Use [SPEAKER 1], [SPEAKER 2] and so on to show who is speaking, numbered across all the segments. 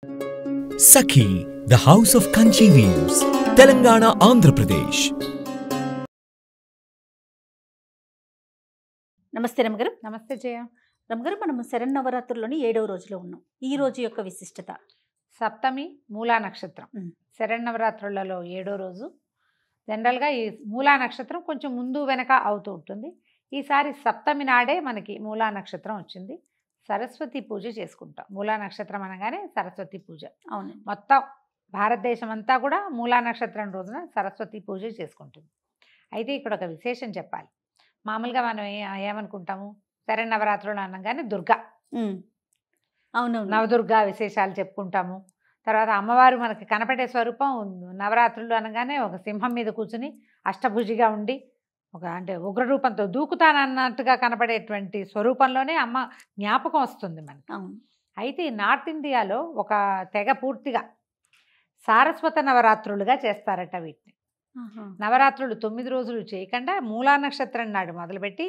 [SPEAKER 1] Sakhi, the House of Kanchi Weaves, Telangana, Andhra Pradesh.
[SPEAKER 2] నమస్తే రమగారు.
[SPEAKER 3] నమస్తే జయ.
[SPEAKER 2] రమగారు, మనము శరన్నవరాత్రుల్లోని 7వ రోజులో ఉన్నాం. ఈ రోజు యొక్క విశిష్టత
[SPEAKER 3] సప్తమి మూలా నక్షత్రం. శరన్నవరాత్రులలో 7వ రోజు. జనరల్గా ఈ మూలా నక్షత్రం కొంచెం ముందు వెనక అవుతూ ఉంటుంది. ఈసారి సప్తమి నాడే మనకి మూలా నక్షత్రం వచ్చింది. సరస్వతి పూజ చేసుకుంటాం. మూలా నక్షత్రం అనగానే సరస్వతి పూజ.
[SPEAKER 2] అవును,
[SPEAKER 3] మొత్తం భారతదేశం అంతా కూడా మూలా నక్షత్రం రోజున సరస్వతి పూజ చేసుకుంటుంది. అయితే ఇక్కడ ఒక విశేషం చెప్పాలి. మామూలుగా మనం ఏమనుకుంటాము, శరన్నవరాత్రులు అనగానే దుర్గా,
[SPEAKER 2] అవును,
[SPEAKER 3] నవదుర్గా విశేషాలు చెప్పుకుంటాము. తర్వాత అమ్మవారు మనకి కనపడే స్వరూపం నవరాత్రులు అనగానే ఒక సింహం మీద కూర్చుని అష్టభుజిగా ఉండి ఒక అంటే ఉగ్రరూపంతో దూకుతానన్నట్టుగా కనపడేటువంటి స్వరూపంలోనే అమ్మ జ్ఞాపకం వస్తుంది మనకి.
[SPEAKER 2] అవును.
[SPEAKER 3] అయితే నార్త్ ఇండియాలో ఒక తెగ పూర్తిగా సారస్వత నవరాత్రులుగా చేస్తారట వీటిని. నవరాత్రులు 9 రోజులు చేయకుండా మూలా నక్షత్రం నాడు మొదలుపెట్టి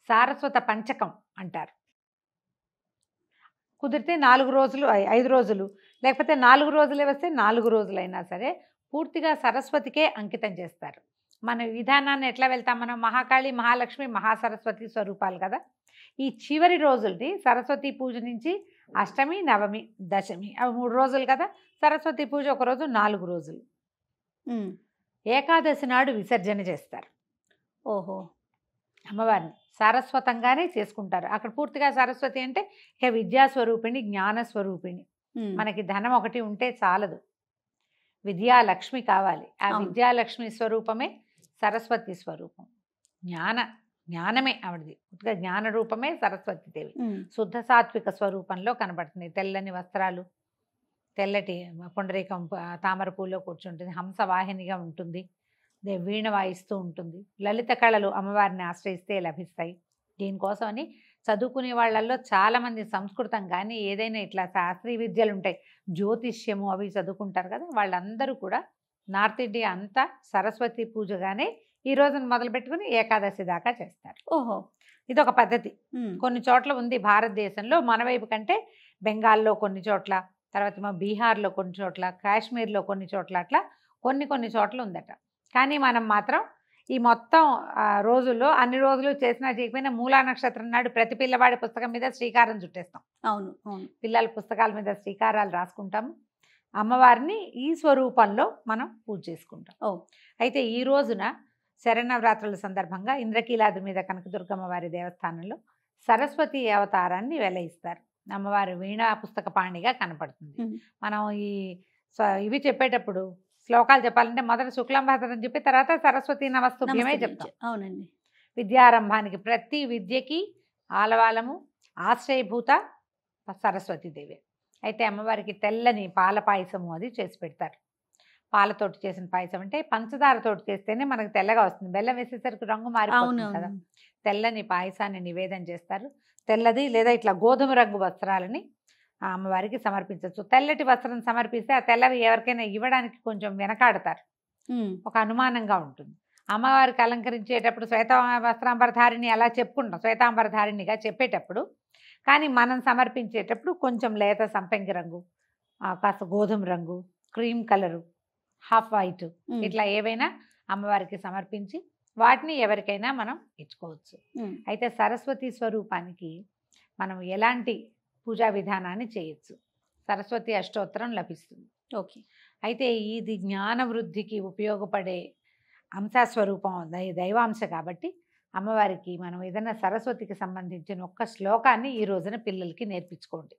[SPEAKER 3] సారస్వత పంచకం అంటారు. కుదిరితే 4 రోజులు 5 రోజులు, లేకపోతే 4 రోజులే వస్తే 4 రోజులైనా సరే పూర్తిగా సరస్వతికే అంకితం చేస్తారు. మన విధానాన్ని ఎట్లా వెళ్తాం మనం, మహాకాళి, మహాలక్ష్మి, మహాసరస్వతి స్వరూపాలు కదా. ఈ చివరి రోజుల్ని సరస్వతి పూజ నుంచి అష్టమి, నవమి, దశమి అవి 3 రోజులు కదా. సరస్వతి పూజ ఒక రోజు, 4 రోజులు. ఏకాదశి నాడు విసర్జన చేస్తారు.
[SPEAKER 2] ఓహో,
[SPEAKER 3] అమ్మవారిని సారస్వతంగానే చేసుకుంటారు. అక్కడ పూర్తిగా సరస్వతి అంటే ఇక విద్యాస్వరూపిణి, జ్ఞానస్వరూపిణి. మనకి ధనం ఒకటి ఉంటే చాలదు, విద్యాలక్ష్మి కావాలి. ఆ విద్యాలక్ష్మి స్వరూపమే సరస్వతి స్వరూపం. జ్ఞానమే ఆవిడది. పూర్తిగా జ్ఞాన రూపమే సరస్వతి దేవి. శుద్ధ సాత్విక స్వరూపంలో కనబడుతుంది. తెల్లని వస్త్రాలు, తెల్లటి పుండరీకం తామర పూలో కూర్చుంటుంది, హంసవాహినిగా ఉంటుంది, వీణ వాయిస్తూ ఉంటుంది. లలిత కళలు అమ్మవారిని ఆశ్రయిస్తే లభిస్తాయి. దీనికోసమని చదువుకునే వాళ్ళల్లో చాలామంది సంస్కృతం కానీ ఏదైనా ఇట్లా శాస్త్రీయ విద్యలు ఉంటాయి, జ్యోతిష్యము అవి చదువుకుంటారు కదా, వాళ్ళందరూ కూడా నార్త్ ఇండియా అంతా సరస్వతి పూజగానే ఈ రోజున మొదలు పెట్టుకుని ఏకాదశి దాకా చేస్తారు.
[SPEAKER 2] ఓహో,
[SPEAKER 3] ఇది ఒక పద్ధతి. కొన్ని చోట్ల ఉంది భారతదేశంలో, మన వైపు కంటే బెంగాల్లో కొన్ని చోట్ల, తర్వాత బీహార్లో కొన్ని చోట్ల, కాశ్మీర్లో కొన్ని చోట్ల, అట్లా కొన్ని చోట్ల ఉందట. కానీ మనం మాత్రం ఈ మొత్తం రోజుల్లో అన్ని రోజులు చేసినా చేయకపోయినా మూలా నక్షత్రం నాడు ప్రతి పిల్లవాడి పుస్తకం మీద శ్రీకారం చుట్టేస్తాం.
[SPEAKER 2] అవును అవును,
[SPEAKER 3] పిల్లల పుస్తకాల మీద శ్రీకారాలు రాసుకుంటాము. అమ్మవారిని ఈ స్వరూపంలో మనం పూజ చేసుకుంటాం. అయితే ఈ రోజున శరన్నవరాత్రుల సందర్భంగా ఇంద్రకీలాద్రి మీద కనకదుర్గమ్మ వారి దేవస్థానంలో సరస్వతి అవతారాన్ని వెలయిస్తారు. అమ్మవారి వీణా పుస్తక పాణిగా కనపడుతుంది. మనం ఇవి చెప్పేటప్పుడు శ్లోకాలు చెప్పాలంటే మొదట శుక్లంభద్రం చెప్పి తర్వాత సరస్వతి నమస్తుభ్యమే చెప్తాం.
[SPEAKER 2] అవునండి.
[SPEAKER 3] విద్యారంభానికి ప్రతి విద్యకి ఆలవాలము ఆశ్రయభూత సరస్వతీదేవి. అయితే అమ్మవారికి తెల్లని పాల పాయసము అది చేసి పెడతారు. పాలతోటి చేసిన పాయసం అంటే పంచదారతోటి చేస్తేనే మనకు తెల్లగా వస్తుంది. బెల్లం వేసేసరికి రంగు మారిపోతుంది కదా. తెల్లని పాయసాన్ని నివేదన చేస్తారు. తెల్లది లేదా ఇట్లా గోధుమ రంగు వస్త్రాలని అమ్మవారికి సమర్పించవచ్చు. తెల్లటి వస్త్రం సమర్పిస్తే ఆ తెల్లవి ఎవరికైనా ఇవ్వడానికి కొంచెం వెనకాడతారు, ఒక అనుమానంగా ఉంటుంది. అమ్మవారికి అలంకరించేటప్పుడు శ్వేతాంబరధారిణి అలా చెప్పుకుంటాం, శ్వేతాంబరధారిణిగా చెప్పేటప్పుడు. కానీ మనం సమర్పించేటప్పుడు కొంచెం లేత సంపెంగి రంగు, కాస్త గోధుమ రంగు, క్రీమ్ కలరు, హాఫ్ వైట్, ఇట్లా ఏవైనా అమ్మవారికి సమర్పించి వాటిని ఎవరికైనా మనం ఇచ్చుకోవచ్చు. అయితే సరస్వతి స్వరూపానికి మనం ఎలాంటి పూజా విధానాన్ని చేయొచ్చు, సరస్వతి అష్టోత్తరం లభిస్తుంది.
[SPEAKER 2] ఓకే.
[SPEAKER 3] అయితే ఇది జ్ఞాన వృద్ధికి ఉపయోగపడే అంశస్వరూపం, దైవాంశ కాబట్టి అమ్మవారికి మనం ఏదైనా సరస్వతికి సంబంధించిన ఒక్క శ్లోకాన్ని ఈ రోజున పిల్లలకి నేర్పించుకోండి.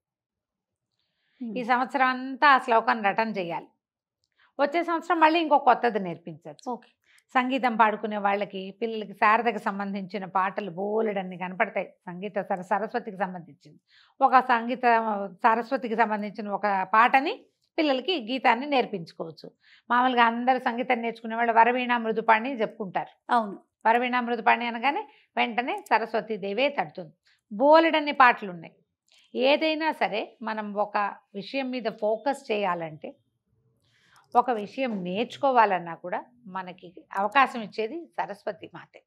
[SPEAKER 3] ఈ సంవత్సరం అంతా ఆ శ్లోకాన్ని రటన చేయాలి. వచ్చే సంవత్సరం మళ్ళీ ఇంకో కొత్తది నేర్పించవచ్చు.
[SPEAKER 2] ఓకే.
[SPEAKER 3] సంగీతం పాడుకునే వాళ్ళకి పిల్లలకి శారదకు సంబంధించిన పాటలు బోలెడన్ని కనపడతాయి. సంగీత సరస్వతికి సంబంధించింది ఒక సరస్వతికి సంబంధించిన ఒక పాటని పిల్లలకి గీతాన్ని నేర్పించుకోవచ్చు. మామూలుగా అందరూ సంగీతం నేర్చుకునే వాళ్ళు వరవీణ మృదుపాణి చెప్పుకుంటారు.
[SPEAKER 2] అవును,
[SPEAKER 3] వరవీణ మృదుపాణి అనగానే వెంటనే సరస్వతీదేవే తడుతుంది. బోలెడన్ని పాటలు ఉన్నాయి. ఏదైనా సరే మనం ఒక విషయం మీద ఫోకస్ చేయాలంటే, ఒక విషయం నేర్చుకోవాలన్నా కూడా మనకి అవకాశం ఇచ్చేది సరస్వతి మాతే.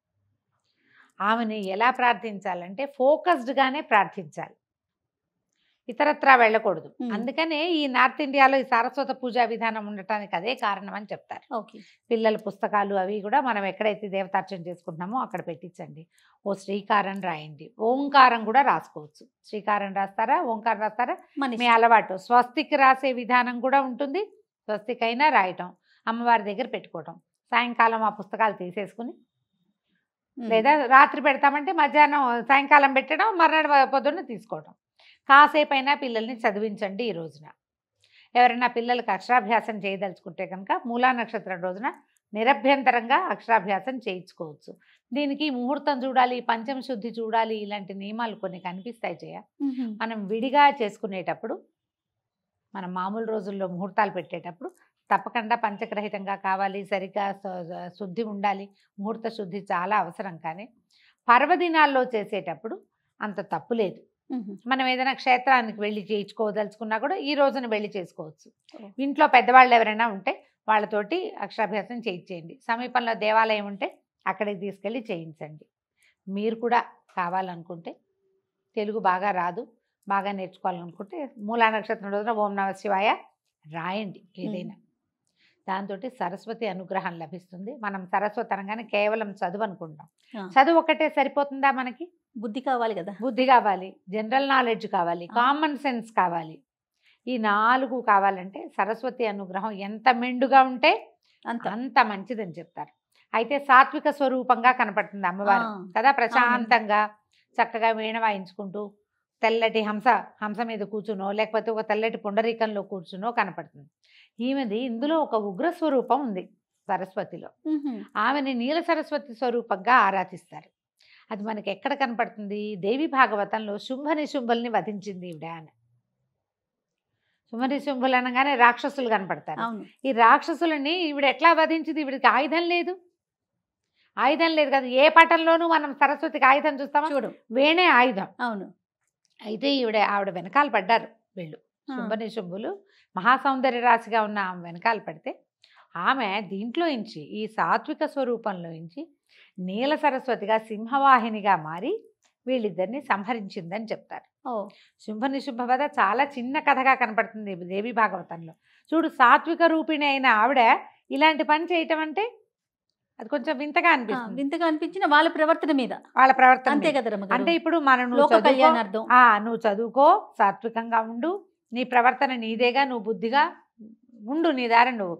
[SPEAKER 3] ఆమెని ఎలా ప్రార్థించాలంటే ఫోకస్డ్గానే ప్రార్థించాలి. ఇతరత్రా వెళ్ళకూడదు.
[SPEAKER 2] మ్మ్.
[SPEAKER 3] అందుకనే ఈ నార్త్ ఇండియాలో ఈ సారస్వత పూజా విధానం ఉండటానికి అదే కారణం అని చెప్తారు.
[SPEAKER 2] ఓకే.
[SPEAKER 3] పిల్లల పుస్తకాలు అవి కూడా మనం ఎక్కడైతే దేవతార్చన చేసుకుంటున్నామో అక్కడ పెట్టించండి. ఓ శ్రీకారం రాయండి, ఓంకారం కూడా రాసుకోవచ్చు. శ్రీకారం రాస్తారా, ఓంకారం రాస్తారా,
[SPEAKER 2] మన
[SPEAKER 3] మీ
[SPEAKER 2] ఇష్టం.
[SPEAKER 3] అలవాటు. స్వస్తికి రాసే విధానం కూడా ఉంటుంది. స్వస్తికైనా రాయటం, అమ్మవారి దగ్గర పెట్టుకోవటం. సాయంకాలం ఆ పుస్తకాలు తీసేసుకుని,
[SPEAKER 2] మ్మ్.
[SPEAKER 3] లేదా రాత్రి పెడతామంటే మధ్యాహ్నం సాయంకాలం పెట్టడం, మర్నాడు పొద్దున్న తీసుకోవడం. కాసేపు అయినా పిల్లల్ని చదివించండి. ఈ రోజున ఎవరైనా పిల్లలకు అక్షరాభ్యాసం చేయదలుచుకుంటే కనుక మూలా నక్షత్రం రోజున నిరభ్యంతరంగా అక్షరాభ్యాసం చేయించుకోవచ్చు. దీనికి ముహూర్తం చూడాలి, పంచమ శుద్ధి చూడాలి, ఇలాంటి నియమాలు కొన్ని కనిపిస్తాయి చేయ.
[SPEAKER 2] మ్మ్.
[SPEAKER 3] మనం విడిగా చేసుకునేటప్పుడు, మనం మామూలు రోజుల్లో ముహూర్తాలు పెట్టేటప్పుడు తప్పకుండా పంచగ్రహితంగా కావాలి, సరిగ్గా శుద్ధి ఉండాలి. ముహూర్త శుద్ధి చాలా అవసరం. కానీ పర్వదినాల్లో చేసేటప్పుడు అంత తప్పు లేదు.
[SPEAKER 2] మ్మ్.
[SPEAKER 3] మనం ఏదైనా క్షేత్రానికి వెళ్ళి చేయించుకోదలుచుకున్నా కూడా ఈ రోజున వెళ్ళి చేసుకోవచ్చు.
[SPEAKER 2] ఓ.
[SPEAKER 3] ఇంట్లో పెద్దవాళ్ళు ఎవరైనా ఉంటే వాళ్ళతోటి అక్షరాభ్యాసం చేయించేయండి. సమీపంలో దేవాలయం ఉంటే అక్కడికి తీసుకెళ్ళి చేయించండి. మీరు కూడా కావాలనుకుంటే, తెలుగు బాగా రాదు, బాగా నేర్చుకోవాలనుకుంటే మూలా నక్షత్రం రోజున ఓం నమ శివాయ రాయండి ఏదైనా. దాంతో సరస్వతి అనుగ్రహం లభిస్తుంది. మనం సరస్వతి అనగానే కేవలం చదువు అనుకుంటాం.
[SPEAKER 2] ఆ.
[SPEAKER 3] చదువు ఒక్కటే సరిపోతుందా? మనకి
[SPEAKER 2] బుద్ధి కావాలి కదా.
[SPEAKER 3] బుద్ధి కావాలి, జనరల్ నాలెడ్జ్ కావాలి, కామన్ సెన్స్ కావాలి. ఈ 4 కావాలంటే సరస్వతి అనుగ్రహం ఎంత మెండుగా ఉంటే
[SPEAKER 2] అంత
[SPEAKER 3] అంత మంచిదని చెప్తారు. అయితే సాత్విక స్వరూపంగా కనపడుతుంది అమ్మవారు
[SPEAKER 2] ఆ.
[SPEAKER 3] కదా. ప్రశాంతంగా చక్కగా వీణ వాయించుకుంటూ తెల్లటి హంస మీద కూర్చునో, లేకపోతే ఒక తెల్లటి పుండరీకంలో కూర్చునో కనపడుతుంది. ఈమెది ఇందులో ఒక ఉగ్ర స్వరూపం ఉంది సరస్వతిలో.
[SPEAKER 2] మ్మ్.
[SPEAKER 3] ఆమెని నీల సరస్వతి స్వరూపంగా ఆరాధిస్తారు. అది మనకి ఎక్కడ కనపడుతుంది? దేవి భాగవతంలో శుంభ నిశుంభుల్ని వధించింది ఈవిడ అని. శుంభ నిశుంభులు అనగానే రాక్షసులు కనపడతారు.
[SPEAKER 2] అవును.
[SPEAKER 3] ఈ రాక్షసులని ఈవిడ ఎట్లా వధించింది? ఈవిడికి ఆయుధం లేదు. ఆయుధం లేదు కదా. ఏ పటంలోనూ మనం సరస్వతికి ఆయుధం చూస్తామా?
[SPEAKER 2] చూడు.
[SPEAKER 3] వేణే ఆయుధం.
[SPEAKER 2] అవును.
[SPEAKER 3] అయితే ఆవిడ వెనకాల పడ్డారు వీళ్ళు.
[SPEAKER 2] ఆ.
[SPEAKER 3] శుంభ నిశుంభులు మహాసౌందర్య రాశిగా ఉన్న ఆమె వెనకాల పడితే, ఆమె దీంట్లో ఇంచి ఈ సాత్విక స్వరూపంలో ఇంచి నీల సరస్వతిగా సింహవాహినిగా మారి వీళ్ళిద్దరిని సంహరించిందని చెప్తారు.
[SPEAKER 2] ఓ.
[SPEAKER 3] శుంభ నిశుంభ వధ చాలా చిన్న కథగా కనపడుతుంది దేవి భాగవతంలో. చూడు, సాత్విక రూపిణి అయిన ఆవిడ ఇలాంటి పని చేయటం అంటే అది కొంచెం వింతగా
[SPEAKER 2] ఆ,
[SPEAKER 3] అనిపిస్తుంది.
[SPEAKER 2] వింతగా అనిపించిన వాళ్ళ ప్రవర్తన మీద.
[SPEAKER 3] వాళ్ళ ప్రవర్తన
[SPEAKER 2] అంతే
[SPEAKER 3] మీద.
[SPEAKER 2] కదా రమ్మగారు.
[SPEAKER 3] అంటే ఇప్పుడు మనం
[SPEAKER 2] లోక కళ్యాణార్థం.
[SPEAKER 3] నువ్వు చదువుకో, సాత్వికంగా ఉండు, నీ ప్రవర్తన నీదేగా, నువ్వు బుద్ధిగా ఉండు, నీ దారి నువ్వు.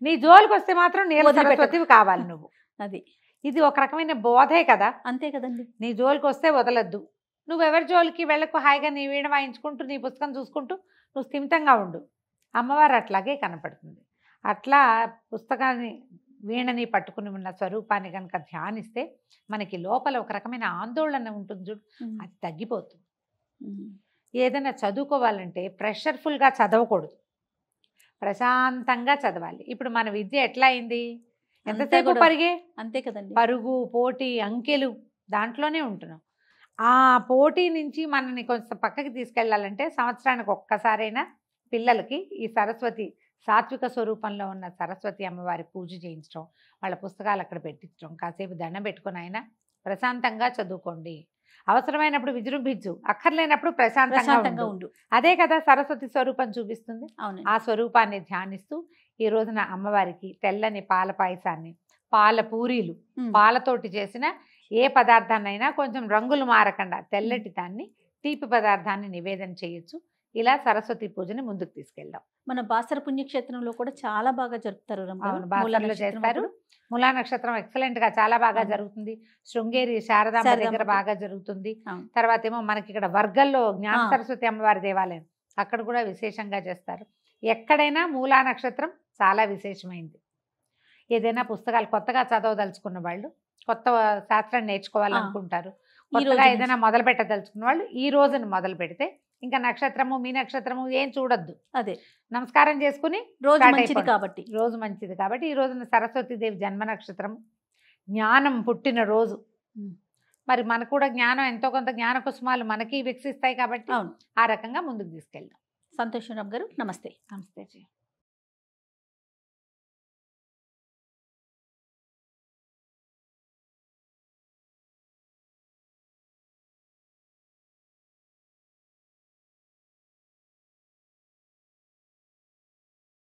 [SPEAKER 3] నీ జోలికి వస్తే మాత్రం నీల
[SPEAKER 2] వదిలిపెట్టకు.
[SPEAKER 3] సరస్వతివి కావాలి నువ్వు.
[SPEAKER 2] అది
[SPEAKER 3] ఇది ఒక రకమైన బోధే కదా.
[SPEAKER 2] అంతే కదండి.
[SPEAKER 3] నీ జోలికి వస్తే వదలద్దు, నువ్వెవరి జోలికి వెళ్ళకు, హాయిగా నీ వీణ వాయించుకుంటూ నీ పుస్తకం చూసుకుంటూ నువ్వు స్థిమితంగా ఉండు. అమ్మవారు అట్లాగే కనపడుతుంది. అట్లా పుస్తకాన్ని వీణని పట్టుకుని ఉన్న స్వరూపాన్ని కనుక ధ్యానిస్తే మనకి లోపల ఒక రకమైన ఆందోళన ఉంటుంది చూడు,
[SPEAKER 2] మ్మ్.
[SPEAKER 3] అది తగ్గిపోతుంది.
[SPEAKER 2] మ్మ్.
[SPEAKER 3] ఏదైనా చదువుకోవాలంటే ప్రెషర్ఫుల్గా చదవకూడదు, ప్రశాంతంగా చదవాలి. ఇప్పుడు మన విద్య ఎట్లా అయింది? ఎంతసేపు
[SPEAKER 2] కూడా
[SPEAKER 3] పరిగే,
[SPEAKER 2] అంతే కదండి.
[SPEAKER 3] పరుగు, పోటీ, అంకెలు, దాంట్లోనే ఉంటున్నాం. ఆ పోటీ నుంచి మనని కొంచెం పక్కకి తీసుకెళ్ళాలంటే సంవత్సరానికి ఒక్కసారైనా పిల్లలకి ఈ సరస్వతి సాత్విక స్వరూపంలో ఉన్న సరస్వతి అమ్మవారి పూజ చేయించడం, వాళ్ళ పుస్తకాలు అక్కడ పెట్టించడం, కాసేపు దండం పెట్టుకుని అయినా ప్రశాంతంగా చదువుకోండి. అవసరమైనప్పుడు విజృంభించు, అక్కర్లేనప్పుడు ప్రశాంతంగా ఉండు.
[SPEAKER 2] ఉండు.
[SPEAKER 3] అదే కదా సరస్వతి స్వరూపం చూపిస్తుంది.
[SPEAKER 2] అవును.
[SPEAKER 3] ఆ స్వరూపాన్ని ధ్యానిస్తూ ఈ రోజున అమ్మవారికి తెల్లని పాల పాయసాన్ని, పాల పూరీలు, పాలతోటి చేసిన ఏ పదార్థాన్నైనా కొంచెం రంగులు మారకుండా తెల్లటి దాన్ని, తీపి పదార్థాన్ని నివేదన చేయొచ్చు. ఇలా సరస్వతి పూజని ముందుకు తీసుకెళ్దాం.
[SPEAKER 2] మన బాసర పుణ్యక్షేత్రంలో కూడా చాలా బాగా జరుపుతారు రమ్మగారు.
[SPEAKER 3] అవును,
[SPEAKER 2] మూలా
[SPEAKER 3] బాసరలో
[SPEAKER 2] నక్షత్రం
[SPEAKER 3] చేస్తారు.
[SPEAKER 2] అప్పుడు.
[SPEAKER 3] మూలా నక్షత్రం ఎక్సలెంట్ గా చాలా బాగా
[SPEAKER 2] అవును.
[SPEAKER 3] జరుగుతుంది. శృంగేరి శారదాంబ
[SPEAKER 2] శారదాంబ
[SPEAKER 3] దగ్గర
[SPEAKER 2] దగ్గర.
[SPEAKER 3] బాగా జరుగుతుంది.
[SPEAKER 2] అవును.
[SPEAKER 3] తర్వాత ఏమో మనకి ఇక్కడ వర్గల్లో జ్ఞాన
[SPEAKER 2] ఆ.
[SPEAKER 3] సరస్వతి అమ్మవారి దేవాలయం, అక్కడ కూడా విశేషంగా చేస్తారు. ఎక్కడైనా మూలా నక్షత్రం చాలా విశేషమైంది. ఏదైనా పుస్తకాలు కొత్తగా చదవదలుచుకున్న వాళ్ళు, కొత్త శాస్త్రం నేర్చుకోవాలనుకుంటారు, కొత్తగా
[SPEAKER 2] రోజు
[SPEAKER 3] ఏదైనా మొదలు పెట్టదలుచుకున్న వాళ్ళు ఈ రోజున మొదలు పెడితే ఇంకా నక్షత్రము మీ నక్షత్రము ఏం చూడొద్దు,
[SPEAKER 2] అదే
[SPEAKER 3] నమస్కారం చేసుకుని
[SPEAKER 2] రోజు
[SPEAKER 3] Start
[SPEAKER 2] మంచిది
[SPEAKER 3] అయిపోయింది.
[SPEAKER 2] కాబట్టి.
[SPEAKER 3] రోజు మంచిది కాబట్టి ఈ రోజున సరస్వతీదేవి జన్మ నక్షత్రం, జ్ఞానం పుట్టిన రోజు.
[SPEAKER 2] ఉమ్.
[SPEAKER 3] మరి మనకు కూడా జ్ఞానం, ఎంతో కొంత జ్ఞాన కుసుమాలు మనకి వికసిస్తాయి కాబట్టి
[SPEAKER 2] అవును.
[SPEAKER 3] ఆ రకంగా ముందుకు తీసుకెళ్దాం.
[SPEAKER 2] సంతోషం రామ్ గారు, నమస్తే.
[SPEAKER 3] నమస్తే జీ.